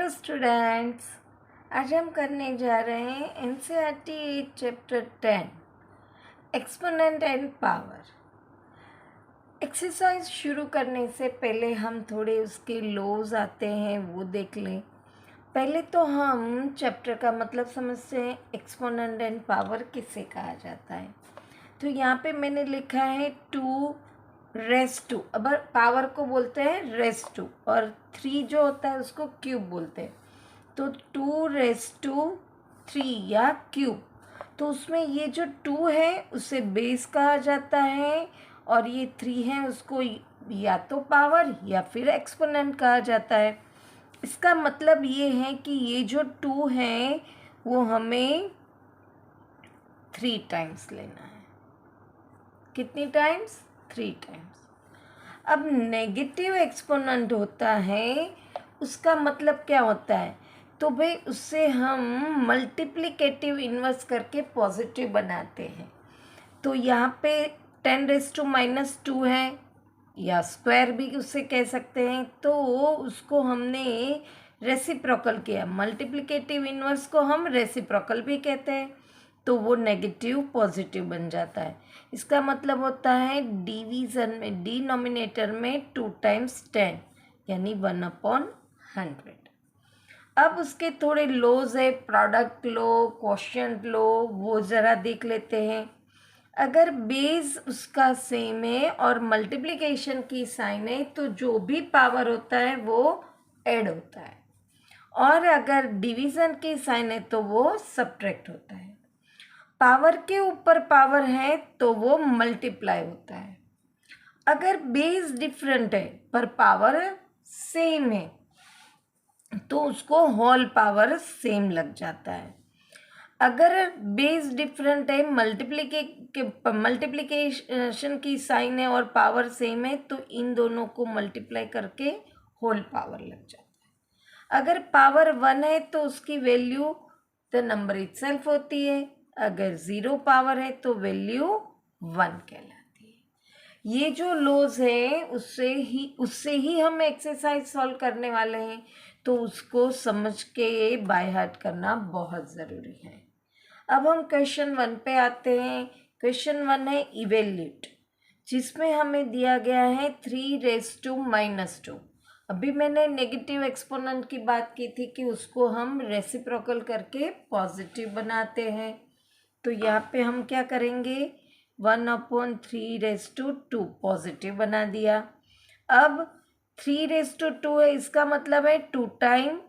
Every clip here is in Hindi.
हेलो स्टूडेंट्स, आज हम करने जा रहे हैं NCERT chapter 10 exponent and power. Exercise शुरू करने से पहले हम थोड़े उसके लॉज आते हैं वो देख लें। पहले तो हम चैप्टर का मतलब समझते हैं, एक्सपोनेंट एंड पावर किसे कहा जाता है। तो यहाँ पे मैंने लिखा है 2^2। अब पावर को बोलते हैं रेस टू और 3 जो होता है उसको क्यूब बोलते हैं। तो 2^3 या क्यूब। तो उसमें ये जो 2 है उसे बेस कहा जाता है और ये 3 है उसको या तो पावर या फिर एक्सपोनेंट कहा जाता है। इसका मतलब ये है कि ये जो 2 है वो हमें 3 टाइम्स लेना है। कितनी टाइम्स? 3 टाइम्स। अब नेगेटिव एक्सपोनेंट होता है, उसका मतलब क्या होता है? तो भाई उससे हम मल्टीप्लिकेटिव इन्वर्स करके पॉजिटिव बनाते हैं। तो यहाँ पे 10⁻² है या स्क्वायर भी उससे कह सकते हैं। तो उसको हमने रेसिप्रोकल किया। मल्टीप्लिकेटिव इन्वर्स को हम रेसिप्रोकल भी कहते हैं। तो वो नेगेटिव पॉजिटिव बन जाता है। इसका मतलब होता है डिवीज़न में, डिनोमिनेटर में 2 टाइम्स 10 यानी 1/100। अब उसके थोड़े लॉज है, प्रोडक्ट लॉ, क्वोशिएंट लॉ, वो ज़रा देख लेते हैं। अगर बेस उसका सेम है और मल्टीप्लिकेशन की साइन है तो जो भी पावर होता है वो ऐड होता है, और अगर डिवीज़न की साइन है तो वो सब्ट्रैक्ट होता है। पावर के ऊपर पावर है तो वो मल्टीप्लाई होता है। अगर बेस डिफरेंट है पर पावर सेम है तो उसको होल पावर सेम लग जाता है। अगर बेस डिफरेंट है, मल्टीप्लिकेशन की साइन है और पावर सेम है तो इन दोनों को मल्टीप्लाई करके होल पावर लग जाता है। अगर पावर 1 है तो उसकी वैल्यू द नंबर इटसेल्फ होती है। अगर 0 पावर है तो वैल्यू 1 कहलाती है। ये जो लॉज है उससे ही हम एक्सरसाइज सॉल्व करने वाले हैं, तो उसको समझ के बाय हार्ट करना बहुत ज़रूरी है। अब हम क्वेश्चन 1 पे आते हैं। क्वेश्चन 1 है इवेल्यूट, जिसमें हमें दिया गया है 3⁻²। अभी मैंने नेगेटिव एक्सपोनेंट की बात की थी कि उसको हम रेसिप्रोकल करके पॉजिटिव बनाते हैं। तो यहाँ पे हम क्या करेंगे, 1/3² पॉजिटिव बना दिया। अब 3⁻² है, इसका मतलब है 2 टाइम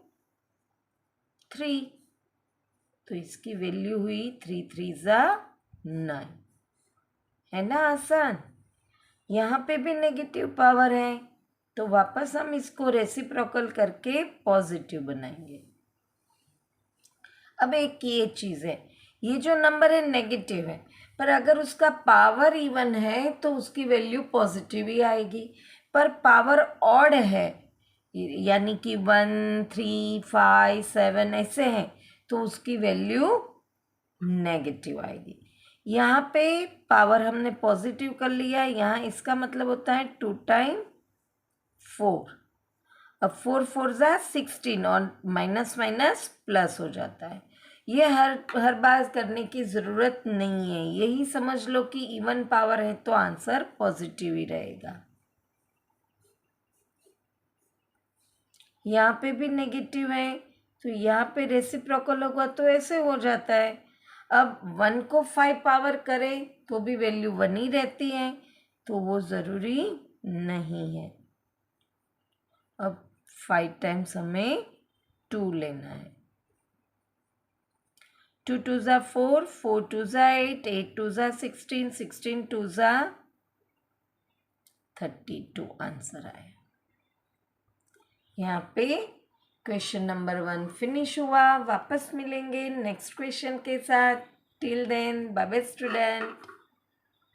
3, तो इसकी वैल्यू हुई 3×3=9। है ना आसान। यहाँ पे भी नेगेटिव पावर है तो वापस हम इसको रेसिप्रोकल करके पॉजिटिव बनाएंगे। अब एक ये चीज़ है, ये जो नंबर है नेगेटिव है, पर अगर उसका पावर इवन है तो उसकी वैल्यू पॉजिटिव ही आएगी। पर पावर ऑड है, यानी कि 1, 3, 5, 7 ऐसे हैं, तो उसकी वैल्यू नेगेटिव आएगी। यहाँ पे पावर हमने पॉजिटिव कर लिया, यहाँ इसका मतलब होता है 2 टाइम 4। अब 4×4=16 और माइनस माइनस प्लस हो जाता है। ये हर बार करने की ज़रूरत नहीं है, यही समझ लो कि इवन पावर है तो आंसर पॉजिटिव ही रहेगा। यहाँ पे भी नेगेटिव है तो यहाँ पे रेसिप्रोकल होगा तो ऐसे हो जाता है। अब 1 को 5 पावर करें तो भी वैल्यू 1 ही रहती है, तो वो ज़रूरी नहीं है। अब 5 टाइम्स हमें 2 लेना है। 2×2=4, 4×2=8, 8×2=16, 16×2=32 आंसर आया। यहाँ पे क्वेश्चन नंबर 1 फिनिश हुआ। वापस मिलेंगे नेक्स्ट क्वेश्चन के साथ। Till then bye bye student.